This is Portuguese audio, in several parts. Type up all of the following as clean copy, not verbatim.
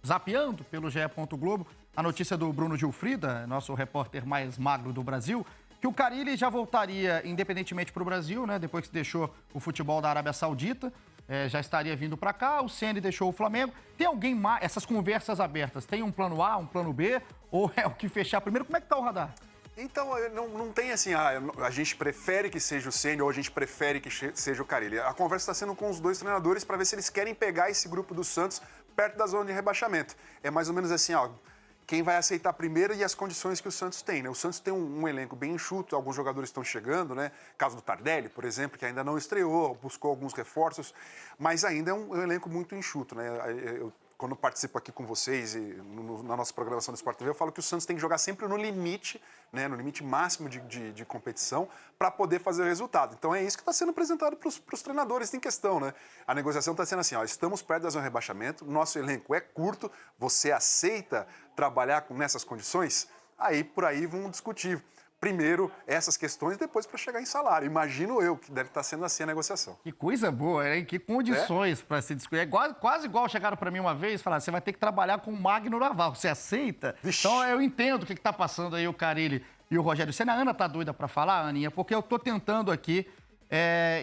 zapeando pelo GE. Globo a notícia do Bruno Gilfrida, nosso repórter mais magro do Brasil, que o Carille já voltaria independentemente para o Brasil, né? Depois que deixou o futebol da Arábia Saudita, já estaria vindo para cá. O Ceni deixou o Flamengo. Tem alguém mais? Essas conversas abertas, tem um plano A, um plano B? Ou é o que fechar primeiro? Como é que tá o radar? Então, não tem assim, a gente prefere que seja o Ceni ou a gente prefere que seja o Carille. A conversa está sendo com os dois treinadores para ver se eles querem pegar esse grupo do Santos perto da zona de rebaixamento. É mais ou menos assim, quem vai aceitar primeiro e as condições que o Santos tem, né? O Santos tem um elenco bem enxuto, alguns jogadores estão chegando, né? Caso do Tardelli, por exemplo, que ainda não estreou, buscou alguns reforços, mas ainda é um elenco muito enxuto, né? Quando participo aqui com vocês e na nossa programação do Sport TV, eu falo que o Santos tem que jogar sempre no limite, né, no limite máximo de competição, para poder fazer o resultado. Então é isso que está sendo apresentado para os treinadores em questão, né? A negociação está sendo assim, estamos perto da zona de rebaixamento, nosso elenco é curto, você aceita trabalhar nessas condições? Por aí vamos discutir. Primeiro essas questões, depois para chegar em salário. Imagino eu que deve estar sendo assim a negociação. Que coisa boa, hein? Que condições para se discutir. É quase igual chegaram para mim uma vez e falaram, você vai ter que trabalhar com o Magno Navarro. Você aceita? Vixe. Então eu entendo o que está passando aí o Carille e o Rogério Ceni. A Ana tá doida para falar, Aninha, porque eu tô tentando aqui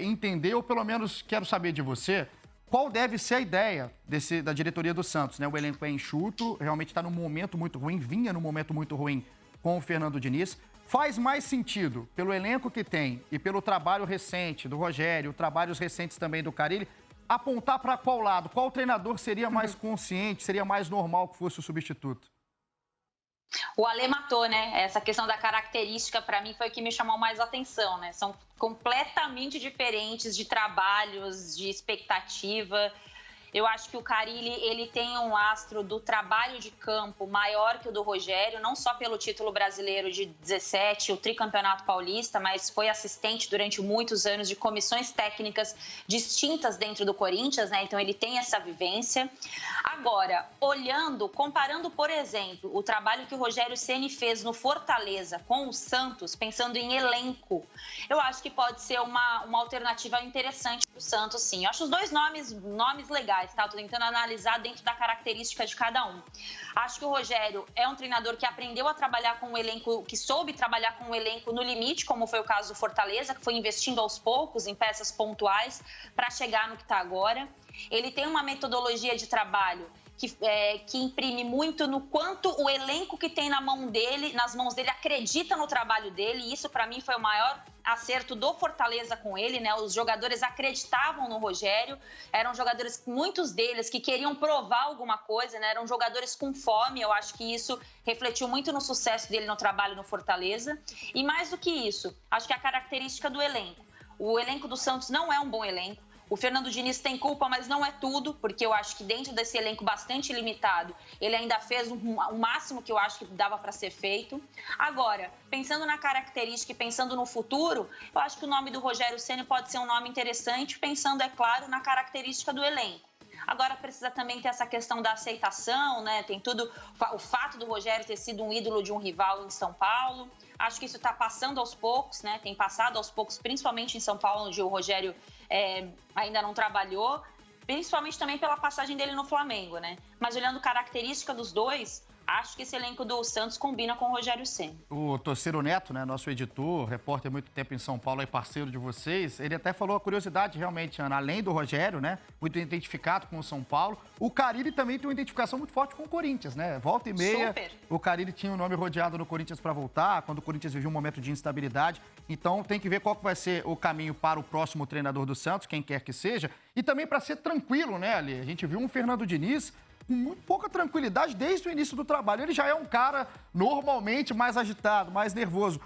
entender, ou pelo menos quero saber de você, qual deve ser a ideia da diretoria do Santos, né? O elenco é enxuto, realmente está num momento muito ruim, vinha num momento muito ruim com o Fernando Diniz. Faz mais sentido, pelo elenco que tem e pelo trabalho recente do Rogério, trabalhos recentes também do Carille, apontar para qual lado? Qual treinador seria mais consciente, seria mais normal que fosse o substituto? O Ale matou, né? Essa questão da característica, para mim, foi o que me chamou mais a atenção, né? São completamente diferentes de trabalhos, de expectativa. Eu acho que o Carille, ele tem um lastro do trabalho de campo maior que o do Rogério, não só pelo título brasileiro de 17, o tricampeonato paulista, mas foi assistente durante muitos anos de comissões técnicas distintas dentro do Corinthians, né? Então ele tem essa vivência. Agora, comparando, por exemplo, o trabalho que o Rogério Ceni fez no Fortaleza com o Santos, pensando em elenco, eu acho que pode ser uma alternativa interessante para o Santos, sim. Eu acho os dois nomes legais. Estou tentando analisar dentro da característica de cada um. Acho que o Rogério é um treinador que aprendeu a trabalhar com um elenco, que soube trabalhar com um elenco no limite, como foi o caso do Fortaleza, que foi investindo aos poucos em peças pontuais para chegar no que está agora. Ele tem uma metodologia de trabalho que imprime muito no quanto o elenco que tem nas mãos dele acredita no trabalho dele, e isso para mim foi o maior acerto do Fortaleza com ele, né? Os jogadores acreditavam no Rogério, eram jogadores, muitos deles, que queriam provar alguma coisa, né? Eram jogadores com fome. Eu acho que isso refletiu muito no sucesso dele no trabalho no Fortaleza. E mais do que isso, acho que a característica do elenco. O elenco do Santos não é um bom elenco. O Fernando Diniz tem culpa, mas não é tudo, porque eu acho que dentro desse elenco bastante limitado, ele ainda fez o máximo que eu acho que dava para ser feito. Agora, pensando na característica e pensando no futuro, eu acho que o nome do Rogério Ceni pode ser um nome interessante, pensando, é claro, na característica do elenco. Agora precisa também ter essa questão da aceitação, né? Tem tudo, o fato do Rogério ter sido um ídolo de um rival em São Paulo. Acho que isso está passando aos poucos, né? Tem passado aos poucos, principalmente em São Paulo, onde o Rogério ainda não trabalhou, principalmente também pela passagem dele no Flamengo, né? Mas olhando característica dos dois, acho que esse elenco do Santos combina com o Rogério Ceni. O Torceiro Neto, né, nosso editor, repórter há muito tempo em São Paulo e parceiro de vocês, ele até falou a curiosidade realmente, Ana, além do Rogério, né, muito identificado com o São Paulo, o Carille também tem uma identificação muito forte com o Corinthians, né? Volta e meia, super. O Carille tinha o nome rodeado no Corinthians para voltar, quando o Corinthians vivia um momento de instabilidade. Então tem que ver qual que vai ser o caminho para o próximo treinador do Santos, quem quer que seja, e também para ser tranquilo, né, Ali? A gente viu um Fernando Diniz com muito pouca tranquilidade desde o início do trabalho. Ele já é um cara normalmente mais agitado, mais nervoso.